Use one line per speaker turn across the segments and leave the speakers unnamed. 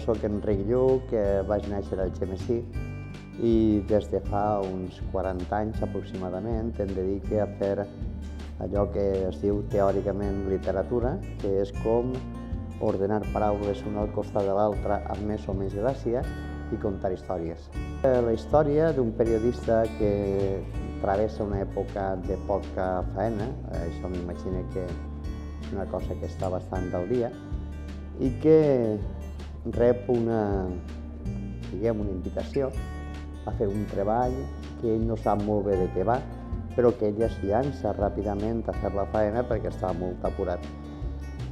sóc Enric Lluc, vaig néixer al Algemesí i des de fa uns 40 anys aproximadament em dedico a fer allò que es diu teòricament literatura, que és com ordenar paraules una al costat de l'altra amb més o menys gràcia i contar històries. La història d'un periodista que travessa una època de poca faena, això m'imagino que és una cosa que està bastant al dia, i que rep una invitació a fer un treball que ell no sap molt bé de què va, però que ell es llança ràpidament a fer la faena perquè està molt apurat.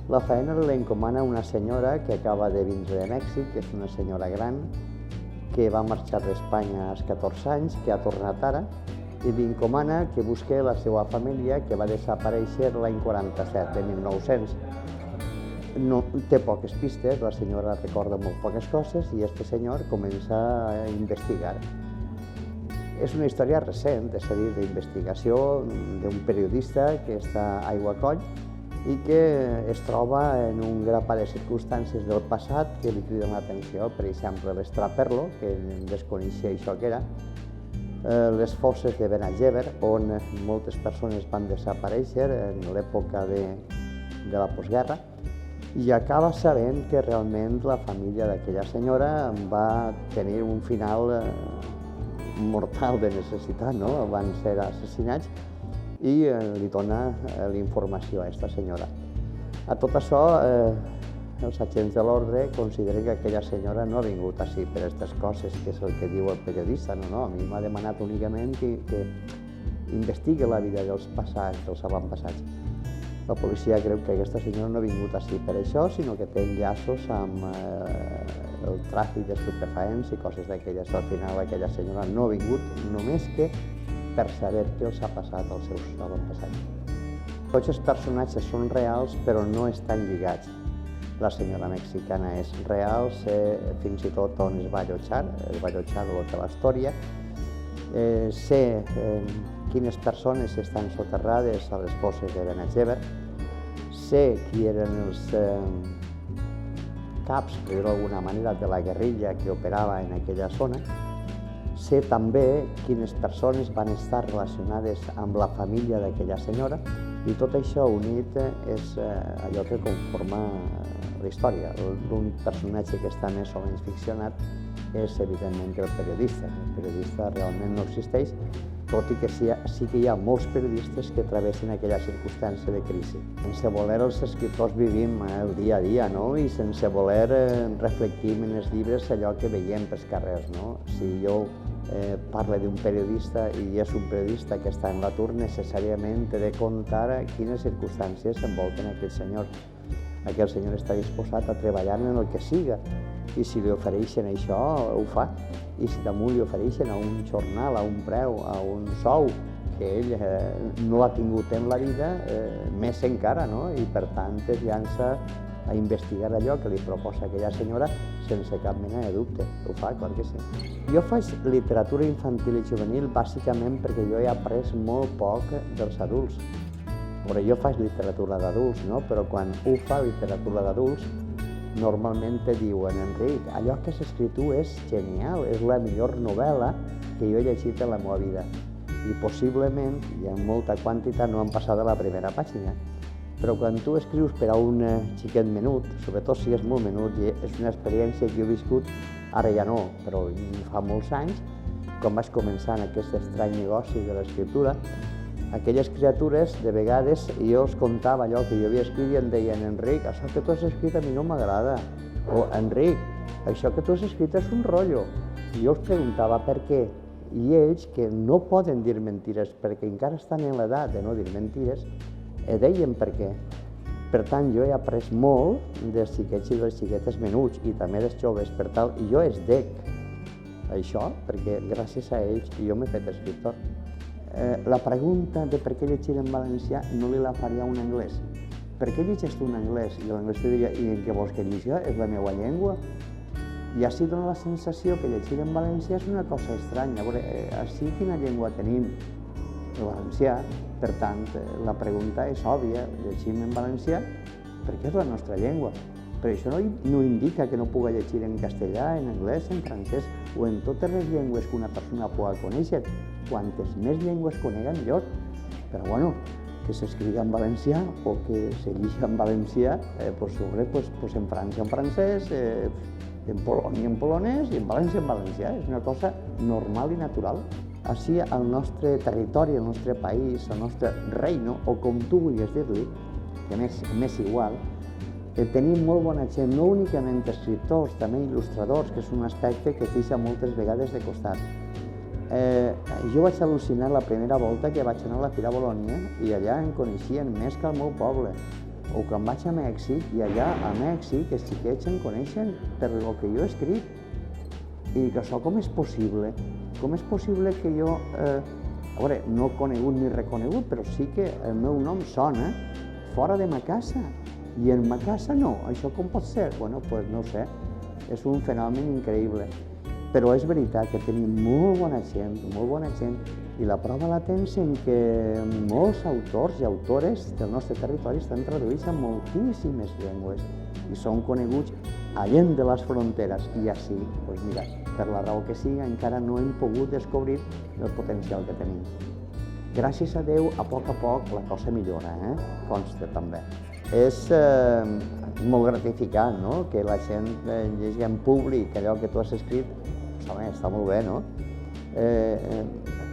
La faena l'encomana una senyora que acaba de vindre de Mèxic, que és una senyora gran, que va marxar d'Espanya als 14 anys, que ha tornat ara, i li encomana que busque la seva família, que va desaparèixer l'any 47, de 1900. No, té poques pistes, la senyora recorda molt poques coses i este senyor comença a investigar. És una història recent, és a dir, d'investigació d'un periodista que està a Aiguacoll i que es troba en un grapat de circumstàncies del passat que li criden l'atenció. Per exemple, l'Estraperlo, que desconeixia això que era, les fosses de Benalgever, on moltes persones van desaparèixer en l'època de la postguerra, i acaba sabent que realment la família d'aquella senyora va tenir un final mortal de necessitat, no? Van ser assassinats i li dona la informació a aquesta senyora. A tot això, els agents de l'ordre consideren que aquella senyora no ha vingut així per aquestes coses, que és el que diu el periodista. No, a mi m'ha demanat únicament que investigui la vida dels passats, dels avantpassats. La policia creu que aquesta senyora no ha vingut així per això, sinó que té enllaços amb el tràfic d'estupefaents i coses d'aquelles. Al final, aquella senyora no ha vingut només que per saber què els ha passat als seus avantpassats. Tots els personatges són reals, però no estan lligats. La senyora mexicana és real, sé fins i tot on es va allotjar l'hotel Astoria, sé quines persones estan soterrades a les fosses de Benalgever, sé qui eren els caps, per dir-ho d'alguna manera, de la guerrilla que operava en aquella zona, sé també quines persones van estar relacionades amb la família d'aquella senyora, i tot això unit és allò que conforma la història. L'únic personatge que està més o menys ficcionat és, evidentment, el periodista. El periodista realment no existeix, tot i que sí que hi ha molts periodistes que travessen aquella circumstància de crisi. Sense voler, els escriptors vivim el dia a dia, no? I sense voler reflectim en els llibres allò que veiem pels carrers, no? Si jo parlo d'un periodista i és un periodista que està en l'atur, necessàriament he de contar quines circumstàncies envolten aquell senyor. Aquell senyor està disposat a treballar en el que siga, i si li ofereixen això, ho fa. I si damunt li ofereixen a un jornal, a un preu, a un sou, que ell no l'ha tingut en la vida, més encara, no? I per tant es llança a investigar allò que li proposa aquella senyora sense cap mena de dubte. Ho fa, clar que sí. Jo faig literatura infantil i juvenil bàsicament perquè jo he après molt poc dels adults. Jo faig literatura d'adults, no? Però quan ho fa literatura d'adults, normalment te diuen: Enric, allò que has escrit tu és genial, és la millor novel·la que jo he llegit en la meva vida. I possiblement, i en molta quantitat, no han passat de la primera pàgina. Però quan tu escrius per a un xiquet menut, sobretot si és molt menut, i és una experiència que jo he viscut, ara ja no, però fa molts anys, quan vaig començar en aquest estrany negoci de l'escriptura, aquelles criatures, de vegades, jo els contava allò que jo havia escrit i em deien: Enric, això que tu has escrit a mi no m'agrada. O Enric, això que tu has escrit és un rotllo. I jo els preguntava per què. I ells, que no poden dir mentires perquè encara estan en l'edat de no dir mentires, deien per què. Per tant, jo he après molt dels xiquets i de les xiquetes menuts i també dels joves, per tal, i jo es dec això perquè gràcies a ells jo m'he fet escriptor. La pregunta de per què llegir en valencià no li la faria un anglès. Per què llegeix tu en anglès? I l'anglès te diria: i en què vols que llegeixi? És la meva llengua. I així dona la sensació que llegir en valencià és una cosa estranya. A veure, així quina llengua tenim? El valencià. Per tant, la pregunta és òbvia: llegim en valencià perquè és la nostra llengua. però això no indica que no pugui llegir en castellà, en anglès, en francès o en totes les llengües que una persona pugui conèixer. Quantes més llengües conega, millor. Però bueno, que s'escrigui en valencià o que s'eligui en valencià, en França en francès, en Polònia en polonès i en València en valencià. És una cosa normal i natural. Així, al nostre territori, al nostre país, al nostre reino, o com tu vulguis dir-li, que m'és igual, tenim molt bona gent, no únicament escriptors, també il·lustradors, que és un aspecte que es deixa moltes vegades de costat. Jo vaig al·lucinar la primera volta que vaig anar a la Fira Bolònia i allà em coneixien més que al meu poble. O quan vaig a Mèxic i allà a Mèxic els xiquets em coneixen per el que jo he escrit. I dic, això com és possible? Com és possible que jo, no conegut ni reconegut, però sí que el meu nom sona fora de ma casa i en ma casa no? Això com pot ser? Bueno, doncs no ho sé, és un fenomen increïble. Però és veritat que tenim molt bona gent, i la prova la tens en que molts autors i autores del nostre territori estan traduïts a moltíssimes llengües i són coneguts allà de les fronteres. I així, doncs mira, per la raó que sigui, encara no hem pogut descobrir el potencial que tenim. Gràcies a Déu, a poc la cosa millora, consta també. És molt gratificant, no?, que la gent llegeixi en públic allò que tu has escrit. Home, està molt bé, no?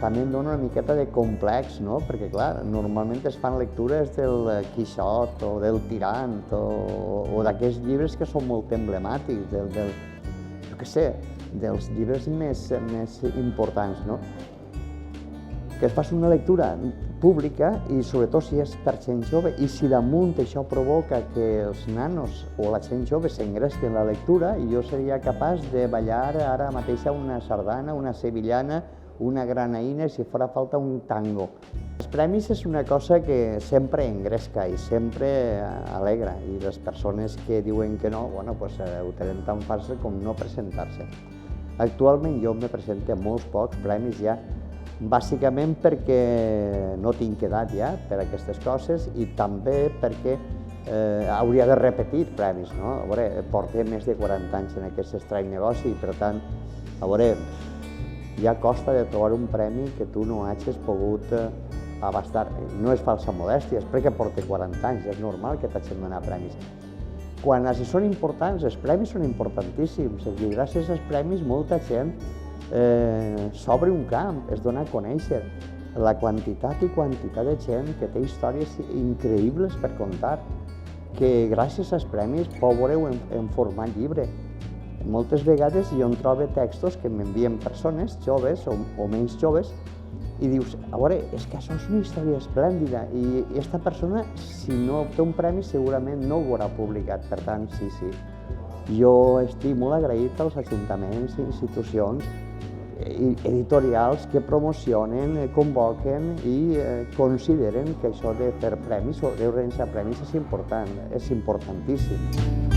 També em dona una miqueta de complex, no? Perquè, clar, normalment es fan lectures del Quixot o del Tirant o d'aquests llibres que són molt emblemàtics, jo què sé, dels llibres més importants, no? Que es faci una lectura pública i sobretot si és per gent jove i si damunt això provoca que els nanos o la gent jove s'engresquen en la lectura, i jo seria capaç de ballar ara mateix una sardana, una sevillana, una granaïna, si farà falta un tango. Els premis és una cosa que sempre engresca i sempre alegra, i les persones que diuen que no, bueno, doncs ho tenen tan fàcil com no presentar-se. Actualment jo me presento a molts pocs premis ja, bàsicament perquè no tinc edat ja per aquestes coses i també perquè hauria de repetir premis, no? A veure, porto més de 40 anys en aquest estrany negoci i per tant, a veure, ja costa de trobar un premi que tu no hagis pogut abastar. No és falsa modèstia, és perquè porto 40 anys, és normal que t'hagin de donar premis. Quan són importants, els premis són importantíssims, i gràcies als premis molta gent s'obre un camp, es dona a conèixer la quantitat i quantitat de gent que té històries increïbles per contar, que gràcies als premis pot veure en format llibre. Moltes vegades jo em trobo textos que m'envien persones joves o menys joves i dius, a veure, és que això és una història esplèndida i aquesta persona, si no obté un premi, segurament no ho veurà publicat. Per tant, sí. Jo estic molt agraït als ajuntaments i institucions editorials que promocionen, convoquen i consideren que això de fer premis o de organitzar premis és important, és importantíssim.